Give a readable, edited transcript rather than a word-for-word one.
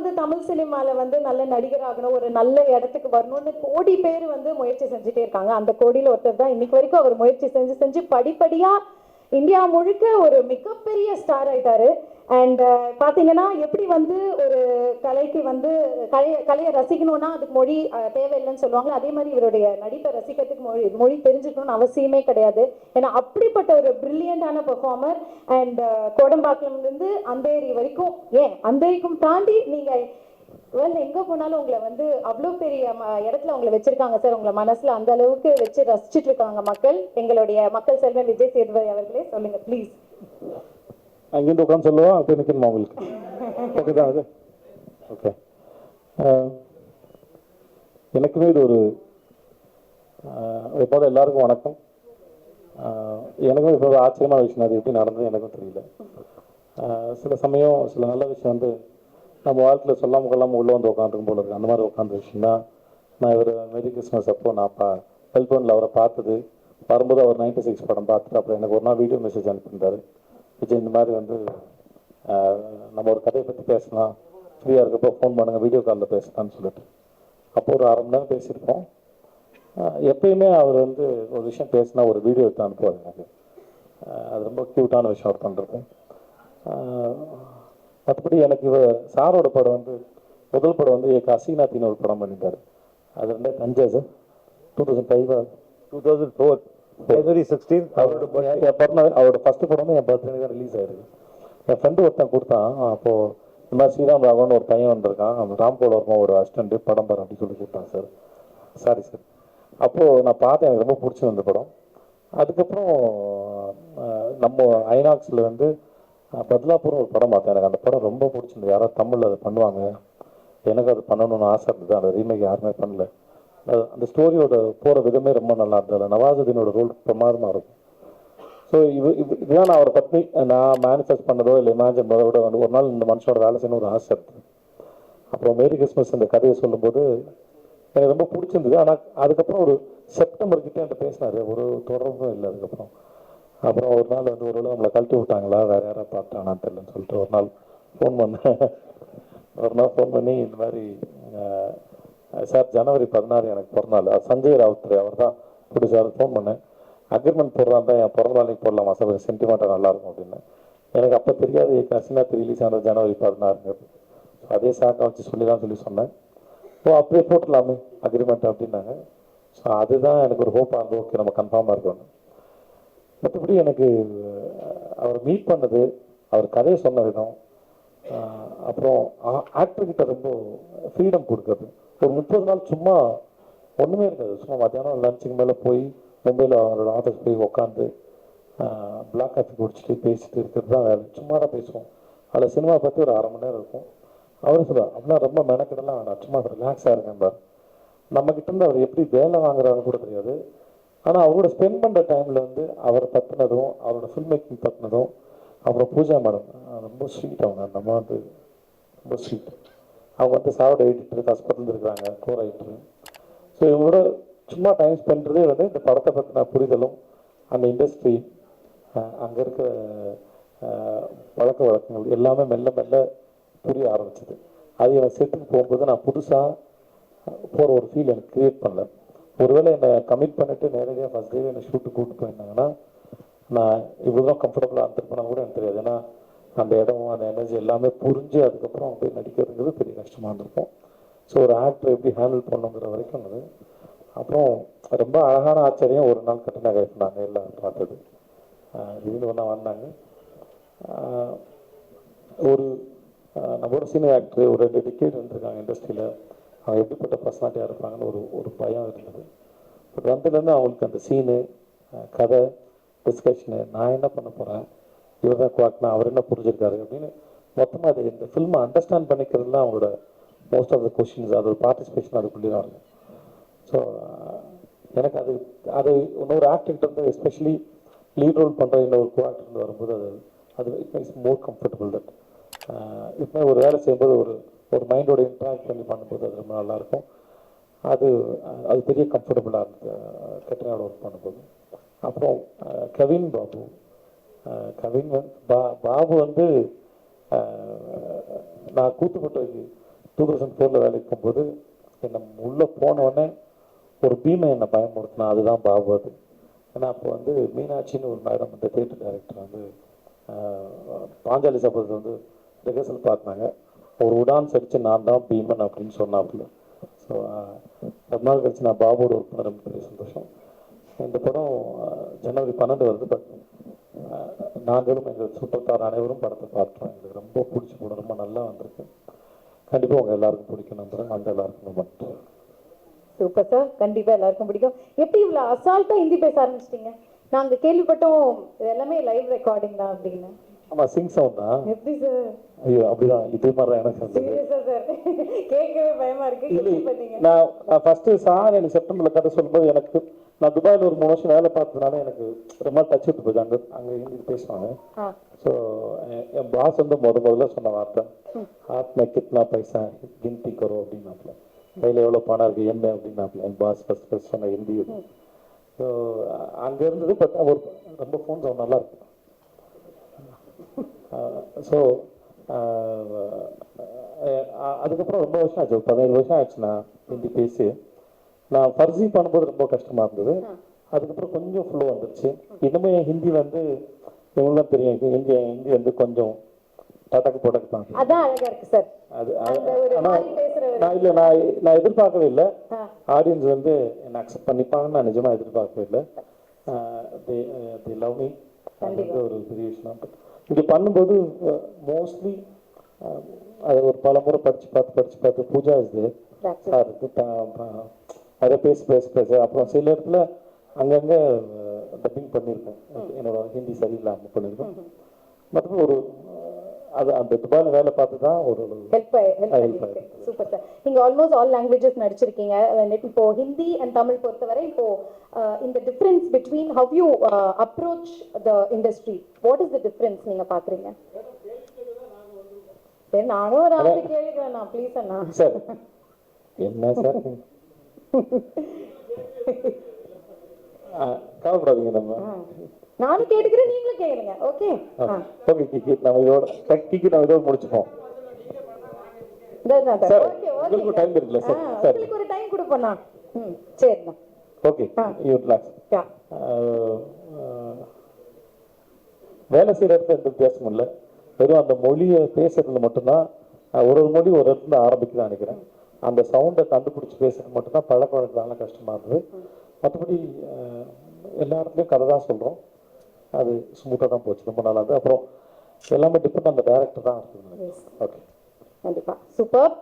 வந்து தமிழ் சினிமாவில் வந்து நல்ல நடிகர் ஆகணும், ஒரு நல்ல இடத்துக்கு வரணும்னு கோடி பேர் வந்து முயற்சி செஞ்சுட்டே இருக்காங்க. அந்த கோடியில் ஒருத்தர் தான் இன்னைக்கு வரைக்கும் அவர் முயற்சி செஞ்சு செஞ்சு படிப்படியாக இந்தியா முழுக்க ஒரு மிகப்பெரிய ஸ்டார் ஆயிட்டாரு. அண்ட் பார்த்தீங்கன்னா எப்படி வந்து ஒரு கலைக்கு வந்து கலையை ரசிக்கணும்னா அதுக்கு மொழி தேவையில்லைன்னு சொல்லுவாங்க. அதே மாதிரி இவருடைய நடிப்பை ரசிக்கிறதுக்கு மொழி தெரிஞ்சுக்கணும்னு அவசியமே கிடையாது. ஏன்னா அப்படிப்பட்ட ஒரு பிரில்லியண்டான பெர்ஃபார்மர். அண்ட் கோடம்பாக்கிலிருந்து அந்தேரி வரைக்கும், ஏன் அந்தேரிக்கும் தாண்டி நீங்கள் எங்கே போனாலும் உங்களை வந்து அவ்வளோ பெரிய இடத்துல உங்களை வச்சிருக்காங்க சார். உங்களை மனசில் அந்த அளவுக்கு வச்சு ரசிச்சுட்டு இருக்காங்க மக்கள். எங்களுடைய மக்கள் செல்வன் விஜய் சேதுபதி அவர்களே சொல்லுங்க ப்ளீஸ். அங்கேருந்து உட்காந்து சொல்லுவோம், அப்போ நிற்கணுமா உங்களுக்கு? ஓகே தான் அது. ஓகே, எனக்குமே இது ஒரு எப்போது எல்லாருக்கும் வணக்கம். எனக்கும் இப்போ ஒரு ஆச்சரியமான விஷயம், அது எப்படி நடந்தது எனக்கும் தெரியல. சில சமயம் சில நல்ல விஷயம் வந்து நம்ம வாழ்க்கையில் சொல்லாமல் கொள்ளாமல் உள்ளே வந்து உட்காந்துருக்கும் போல இருக்குது. அந்த மாதிரி உட்காந்த விஷயம் தான். நான் இவர் மேரி கிறிஸ்மஸ் அப்போ நான் மெல்போர்னில் அவரை பார்த்தது. வரும்போது அவர் 96 படம் பார்த்துட்டு அப்புறம் எனக்கு ஒரு நாள் வீடியோ மெசேஜ் அனுப்பியிருந்தார். விஜய் இந்த மாதிரி வந்து நம்ம ஒரு கதையை பற்றி பேசலாம், ஃப்ரீயாக இருக்கப்போ ஃபோன் பண்ணுங்கள், வீடியோ காலில் பேசலாம்னு சொல்லிட்டு. அப்போ ஒரு அரை மணி நேரம் பேசியிருப்போம். எப்பயுமே அவர் வந்து ஒரு விஷயம் பேசினா ஒரு வீடியோ எடுத்து அனுப்புவார் எனக்கு. அது ரொம்ப க்யூட்டான விஷயம் அவர் பண்ணுறது. மற்றபடி எனக்கு சாரோட படம் வந்து முதல் படம் வந்து ஹசீனாத்தின்னு ஒரு படம் பண்ணிட்டார். அது 2005 2005 2004 January 16 அவரோட ஃபர்ஸ்ட் படமும் என் பர்த்டே தான் ரிலீஸ் ஆயிருக்கு. என் ஃப்ரெண்டு ஒருத்தன் கொடுத்தான். அப்போது இந்த மாதிரி ஸ்ரீராம் ராகவன் ஒரு பையன் வந்திருக்கான், ராம்கோல் வர்மாவோட அசிஸ்டண்ட், படம் பாரு அப்படின்னு சொல்லி கொடுத்தான் சார். Sorry sir. அப்போது நான் பார்த்தேன், எனக்கு ரொம்ப பிடிச்சிருந்த படம். அதுக்கப்புறம் நம்ம ஐநாக்ஸில் வந்து பத்லாப்பூர்னு ஒரு படம் பார்த்தேன். எனக்கு அந்த படம் ரொம்ப பிடிச்சிருந்தது. யாராவது தமிழில் அதை பண்ணுவாங்க, எனக்கு அது பண்ணணும்னு ஆசை இருந்தது. அந்த ரீமேக் யாருமே பண்ணல. அந்த ஸ்டோரியோட போகிற விதமே ரொம்ப நல்லா இருந்தது. நவாசுதீனோட ரோல் பிரமாதமாக இருக்கும். ஸோ இதுதான் நான் அவரை பற்றி நான் மேனிஃபெஸ்ட் பண்ணதோ இல்லை இமேஜின் பண்ணதோட வந்து ஒரு நாள் இந்த மனுஷனோட வேலை செய்யணும் ஒரு ஆசை இருந்தது. அப்புறம் மேரி கிறிஸ்மஸ் இந்த கதையை சொல்லும்போது எனக்கு ரொம்ப பிடிச்சிருந்தது. ஆனால் அதுக்கப்புறம் ஒரு செப்டம்பர் கிட்டே என்கிட்ட பேசினார், ஒரு தொடர்பும் இல்லை அதுக்கப்புறம். அப்புறம் ஒரு நாள் வந்து ஒரு நம்மளை கழட்டி விட்டாங்களா, வேறு யாராவது பார்த்தானான்னு தெரியலன்னு சொல்லிட்டு ஒரு நாள் ஃபோன் பண்ணி இந்த மாதிரி சார் ஜனவரி 16 எனக்கு பிறந்தநாள், சஞ்சய் ராவுத் அவர் தான் இப்படி சார் ஃபோன் பண்ணேன், அக்ரிமெண்ட் போடுறான் தான் என் பிறந்த நாளைக்கு போடலாமா சார், கொஞ்சம் சென்டிமெண்ட்டாக நல்லாயிருக்கும் அப்படின்னு. எனக்கு அப்போ தெரியாது ஹசீனாத் ரிலீஸ் ஆனது ஜனவரி 16. அதே சாக்கை வச்சு சொல்லி சொன்னேன். ஓ அப்படியே போட்டுடலாமே அக்ரிமெண்ட் அப்படின்னாங்க. ஸோ அதுதான் எனக்கு ஒரு ஹோப்பாக இருந்தது. ஓகே நம்ம கன்ஃபார்மாக இருக்கணும். மற்றபடி எனக்கு அவர் மீட் பண்ணது, அவர் கதையை சொன்ன விதம், அப்புறம் ஆக்டர்கிட்ட ரொம்ப ஃப்ரீடம் கொடுக்குறது. ஒரு 30 நாள் சும்மா ஒன்றுமே இருக்காது. சும்மா மத்தியானம் லஞ்சுக்கு மேலே போய் மும்பையில் அவரோட ஆஃபீஸ் போய் உட்காந்து பிளாக் காஃபி குடிச்சிட்டு பேசிட்டு இருக்கிறது தான் வேலை. சும்மா தான் பேசுவோம். அதில் சினிமா பற்றி ஒரு 1/2 மணி நேரம் இருக்கும். அவர் சொல்லுவார், அப்படின்னா ரொம்ப மெனக்கெடலாம் வேணாம், சும்மா ரிலாக்ஸாக இருக்கேன் பார். நம்மக்கிட்ட அவர் எப்படி வேலை வாங்குறாருன்னு கூட தெரியாது. ஆனால் அவரோட ஸ்பெண்ட் பண்ணுற டைமில் வந்து அவரை பற்றினதும் அவரோட ஃபில்ம் மேக்கிங் பற்றினதும், அப்புறம் பூஜா மேடம் ரொம்ப ஸ்வீட். அவங்க அந்த அம்மா வந்து ரொம்ப ஸ்வீட். அவங்க வந்து சாரோட எடிட்டர், ஹாஸ்பிட்டல் இருக்கிறாங்க, கோ ரைட்டரு. ஸோ இவங்களோட சும்மா டைம் ஸ்பெண்ட்றதே வந்து இந்த படத்தை பற்றின புரிதலும் அந்த இண்டஸ்ட்ரி அங்கே இருக்கிற பழக்க வழக்கங்கள் எல்லாமே மெல்ல மெல்ல புரிய ஆரம்பிச்சிது. அது எனக்கு செட்டுக்கு போகும்போது நான் புதுசாக போகிற ஒரு ஃபீல் எனக்கு க்ரியேட் பண்ணல. ஒருவேளை என்னை கமிட் பண்ணிவிட்டு நேரடியாக ஃபஸ்ட் டேவே என்னை ஷூட்டு கூப்பிட்டு போயிருந்தாங்கன்னா நான் இவ்வளோ தான் கம்ஃபர்டபுளாக இருந்திருப்பேனா கூட எனக்கு தெரியாது. ஏன்னா அந்த இடம் அந்த எனர்ஜி எல்லாமே புரிஞ்சு அதுக்கப்புறம் போய் நடிக்கிறதுங்கிறது பெரிய கஷ்டமாக இருந்திருக்கும். ஸோ ஒரு ஆக்டர் எப்படி ஹேண்டில் பண்ணுங்கிற வரைக்கும் அது. அப்புறம் ரொம்ப அழகான ஆச்சரியம், ஒரு நாள் கட்டின கைஃப் நாங்கள் எல்லாம் பார்த்தது. திடீர்னு ஒன்றா வந்தாங்க. ஒரு நம்மளோட சீனியர் ஆக்டர் ஒரு 2 டிக்கெட் இருந்திருக்காங்க இண்டஸ்ட்ரியில். அவங்க எப்படிப்பட்ட பர்சனாலிட்டியாக இருப்பாங்கன்னு ஒரு பயம் இருந்தது. பட் வந்ததுலேருந்து அவங்களுக்கு அந்த சீனு, கதை, டிஸ்கஷனு, நான் என்ன பண்ண போகிறேன், இவர் தான் குவாக்னா, அவர் என்ன புரிஞ்சிருக்காரு அப்படின்னு மொத்தமாக அது இந்த ஃபில்மை அண்டர்ஸ்டாண்ட் பண்ணிக்கிறதுலாம் அவங்களோட மோஸ்ட் ஆஃப் த கொஷின்ஸ், அதோட பார்ட்டிசிபேஷன் அதுக்குள்ளே தான் இருக்கும். ஸோ எனக்கு அது இன்னொரு ஆக்டர்கிட்ட வந்து எஸ்பெஷலி லீட் ரோல் பண்ணுற இன்னொரு கோ ஆக்டர் வரும்போது அது it makes more comfortable. That இப்போ ஒரு வேலை செய்யும்போது ஒரு மைண்டோட இன்ட்ராக்ட் பண்ணி பண்ணும்போது அது ரொம்ப நல்லாயிருக்கும். அது பெரிய கம்ஃபர்டபுளாக இருந்தது கெட்டனோட ஒர்க் பண்ணும்போது. அப்புறம் கவின் பாபு பாபு வந்து நான் கூத்துப்பட்டு 2004 வேலைக்கு போகும்போது என்னை உள்ளே போனோடனே ஒரு பீமை என்னை பயமுறுத்தினா, அதுதான் பாபு அது. ஏன்னா அப்போ வந்து மீனாட்சின்னு ஒரு மேடம் இந்த தியேட்டர் டைரக்டர் வந்து பாஞ்சாலி சபதத்தை வந்து ரிஹர்சல் பார்த்தாங்க. ஒரு உடான் அடிச்சு நான் தான் பீமன் அப்படின்னு சொன்னாப்புல. ஸோ ரொம்ப நாள் கழிச்சு நான் பாபுவோட ஒர்க் பண்ண ரொம்ப பெரிய சந்தோஷம். இந்த படம் ஜனவரி 12 வருது. பட் நாங்களும் எங்கள் சுற்றத்தார் அனைவரும் படத்தை பார்த்தோம். எங்களுக்கு ரொம்ப பிடிச்ச படம், ரொம்ப நல்லா வந்திருக்கு. கண்டிப்பாக உங்கள் எல்லாருக்கும் பிடிக்கும் நம்புறேன். அந்த எல்லாருக்கும் ரொம்ப சூப்பர் சார், கண்டிப்பா எல்லாருக்கும் பிடிக்கும். எப்படி இவ்வளவு அசால்ட்டா ஹிந்தி பேச ஆரம்பிச்சிட்டீங்க? நாங்க கேள்விப்பட்டோம் இது எல்லாமே லைவ் ரெக்கார்டிங் தான் அப்படின்னு. ஆமா, சிங் சவுண்ட் தான். எப்படி சார்? ஐயோ அப்படிதான், இதே மாதிரி தான் எனக்கு இருந்தது. சீரியஸா சார்? கேட்கவே பயமா இருக்கு. எப்படி பண்ணீங்க? நான் ஃபர்ஸ்ட் சார் எனக்கு செப்டம்பர்ல கதை சொல்லும்போது எனக்கு நான் துபாயில் ஒரு 3 வருஷம் வேலை பார்த்ததுனால எனக்கு ரொம்ப டச் விட்டு போகுது. அங்கே ஹிந்தி பேசுவாங்க. ஸோ என் பாஸ் வந்து முதல்ல சொன்ன வார்த்தை, ஹாத் மே கிட்னா பைசா கின்தி கரோ அப்படின்னாப்புல. கையில் எவ்வளோ பணம் இருக்குது என்ன அப்படின்னாப்புல. என் பாஸ் ஃபர்ஸ்ட் சொன்ன ஹிந்தி. ஸோ அங்கே இருந்தது. பட் அவர் ரொம்ப ஃபோன் சவுண்ட் நல்லா இருக்கு. ஸோ அதுக்கப்புறம் ரொம்ப வருஷம் ஆச்சு, 17 வருஷம் ஆச்சு நான் ஹிந்தி பேசி. நான் ஃபர்ஸி பண்ணும்போது ரொம்ப கஷ்டமாக இருந்தது. அதுக்கப்புறம் கொஞ்சம் ஃப்ளோ வந்துருச்சு. இன்னுமே ஹிந்தி வந்து இவங்களாம் தெரியும், ஹிந்தி வந்து கொஞ்சம் டடக்கு போடக்கு தான். அதான் அழகா இருக்கு சார். அது நான் எதிர்பார்க்கவே இல்லை. ஆடியன்ஸ் வந்து என்னை அக்செப்ட் பண்ணிப்பாங்கன்னு நான் நிஜமாக எதிர்பார்க்கவே இல்லை. தி லவ் மீ. அது வந்து ஒரு பெரிய விஷயம். இது பண்ணும்போது மோஸ்ட்லி அதை ஒரு பல முறை படித்து பார்த்து பூஜா இது சார் அதை பேச அப்புறம் சில இடத்துல அங்கங்கே டப்பிங் பண்ணியிருக்கேன். என்னோட ஹிந்தி சரியில்லாமல் பண்ணியிருக்கேன். மற்றபடி ஒரு அது அந்த துபாயில் வேலை பார்த்து தான் ஒரு ஹெல்ப் பண்ணிருக்கு. Super sir. நீங்க ஆல்மோஸ்ட் ஆல் லாங்குவேஜஸ் நடிச்சிருக்கீங்க. இப்போ ஹிந்தி அண்ட் தமிழ் பொறுத்தவரை இப்போ இந்த difference between how you approach the industry, what is the difference நீங்க பாக்குறீங்க? சரி, நானும் ஒரு ஆளு கேளுங்க ப்ளீஸ் அண்ணா. சார் என்ன சார் கவலைப்படாதீங்க. நானும் கேட்டுக்கிறேன், நீங்களும் கேளுங்க. ஓகே ஓகே கிக்கி, நம்ம இதோட முடிச்சுப்போம். சார் உங்களுக்கு டைம் இருக்குல்ல சார்? உங்களுக்கு ஒரு டைம் கொடுப்போண்ணா. சரிண்ணா. Okay, you relax. வேலை செய்கிற இடத்துல எந்த வித்தியாசமும் இல்லை. வெறும் அந்த மொழியை பேசுறதுல மட்டும்தான் ஒரு மொழி ஒரு இடத்துல ஆரம்பிக்குதான் நினைக்கிறேன். அந்த சவுண்டை கண்டுபிடிச்சி பேசுறது மட்டும்தான் பழக்க வழக்கத்தால கஷ்டமா இருந்தது. மற்றபடி எல்லா இடத்துலையும் கதை தான் சொல்கிறோம். அது ஸ்மூத்தாக தான் போச்சு, ரொம்ப நல்லா இருந்தது. அப்புறம் எல்லாமே டிபெண்ட் அந்த டைரக்டர் தான் இருக்குது. ஓகே, கண்டிப்பாக சூப்பர்.